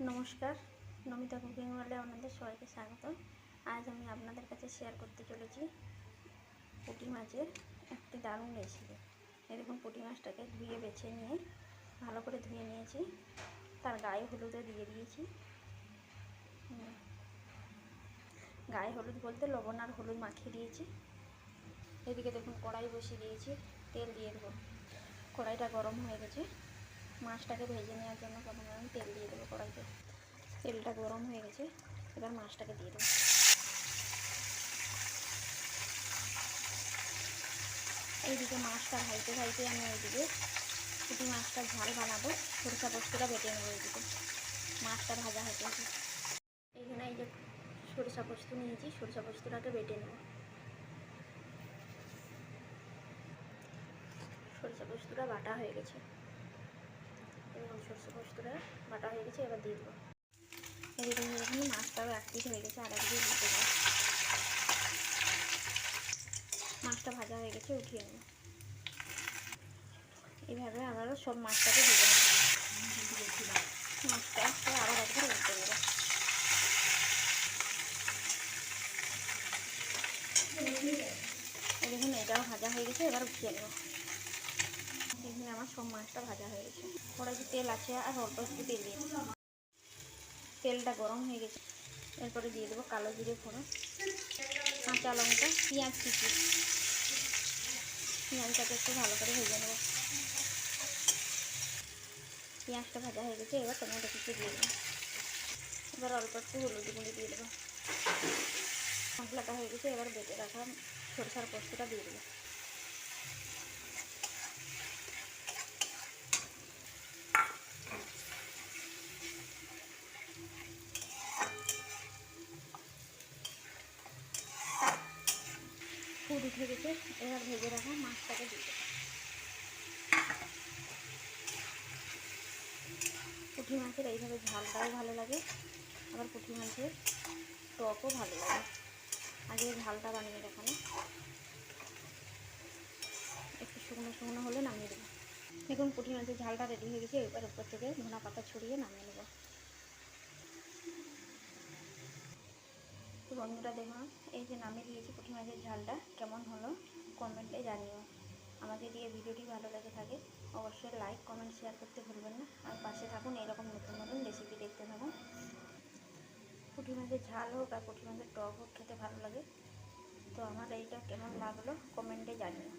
নমস্কার, নমিতা কুকিং ওয়ার্ল্ডে আপনাদের সবাইকে স্বাগত। আজ আমি আপনাদের কাছে শেয়ার করতে চলেছি পুঁটি মাছের একটি দারুণ রেসিপি। এরকম পুঁটি মাছটাকে ধুয়ে বেছে নিয়ে ভালো করে ধুয়ে নিয়েছি, তার গায়ে হলুদও দিয়ে দিয়েছি। গায়ে হলুদ বলতে লবণ আর হলুদ মাখিয়ে দিয়েছি। এদিকে দেখুন কড়াই বসিয়ে দিয়েছি, তেল দিয়ে দেবো। কড়াইটা গরম হয়ে গেছে, মাছটাকে ভেজে নেওয়ার জন্য প্রথমে আমি তেল দিয়ে দেবো কড়াইতে। তেলটা গরম হয়ে গেছে, এবার মাছটাকে দিয়ে দেবো। এইদিকে মাছটা ভাইতে ভাইতে আমি ওইদিকে পুঁটি মাছটা ঝাল বানাবো, সরষা পোস্তটা বেটে নেবো। এইদিকে মাছটা ভাজা হতে হবে। এইখানে এই যে সরষা পোস্ত নিয়েছি, সরষা পোস্তটাকে বেটে নেব। সরষা পোস্তটা বাটা হয়ে গেছে, এবং সরষা পোস্তটা বাটা হয়ে গেছে, এবার দিয়ে দেবো। এদিকে এখানে মাছটাও এক পিস হয়ে গেছে, আর একদিকে দিতে হবে। মাছটা ভাজা হয়ে গেছে, উঠিয়ে নেব। এইভাবে আবারও সব মাছটাকে ভেজে নেব। মাছটা আবার একবার উল্টে দেবো। দেখুন এটাও ভাজা হয়ে গেছে, এবার উঠিয়ে নেব। এখানে আমার সব মাছটা ভাজা হয়ে গেছে। কড়াইতে তেল আছে আর অল্প একটু তেল দিয়ে দেবো। তেলটা গরম হয়ে গেছে, এরপরে দিয়ে দেবো কালো জিরে ফোড়ন, কাঁচা লঙ্কা, পেঁয়াজ কুচি। পেঁয়াজটাকে একটু ভালো করে ভেজে নেব। পেঁয়াজটা ভাজা হয়ে গেছে, এবার টমেটো কুচি দিয়ে দেবো। এবার অল্প একটু হলুদ গুঁড়ি দিয়ে দেবো। মশলাটা হয়ে গেছে, এবার বেটে রাখা সরষার পোস্তটা দিয়ে দেবো। ফুড উঠে গেছে, এবার ভেজে রাখা মাছটাকে দিয়ে দেবো। পুঁটি মাছের এইভাবে ঝালটাও ভালো লাগে, আবার পুঁটি মাছের টকও ভালো লাগে। আগে ঝালটা বানিয়ে দেখানো, একটু শুকনো শুকনো হলে নামিয়ে দেবো। দেখুন পুঁটি মাছের ঝালটা রেডি হয়ে গেছে, এবার উপর থেকে ধনা পাতা ছড়িয়ে নামিয়ে নেব। তো বন্ধুরা দেখুন, এই যে নামিয়ে দিয়েছি পুঁটি মাছের ঝালটা, কেমন হলো কমেন্টে জানিও। আমাদের এই ভিডিওটি ভালো লেগে থাকে অবশ্যই লাইক কমেন্ট শেয়ার করতে ভুলবেন না, আর পাশে থাকুন এরকম নতুন নতুন রেসিপি দেখতে থাকুন। পুঁটি মাছের ঝাল হোক আর পুঁটি মাছের টক হোক, খেতে ভালো লাগে। তো আমার এইটা কেমন লাগলো কমেন্টে জানিও।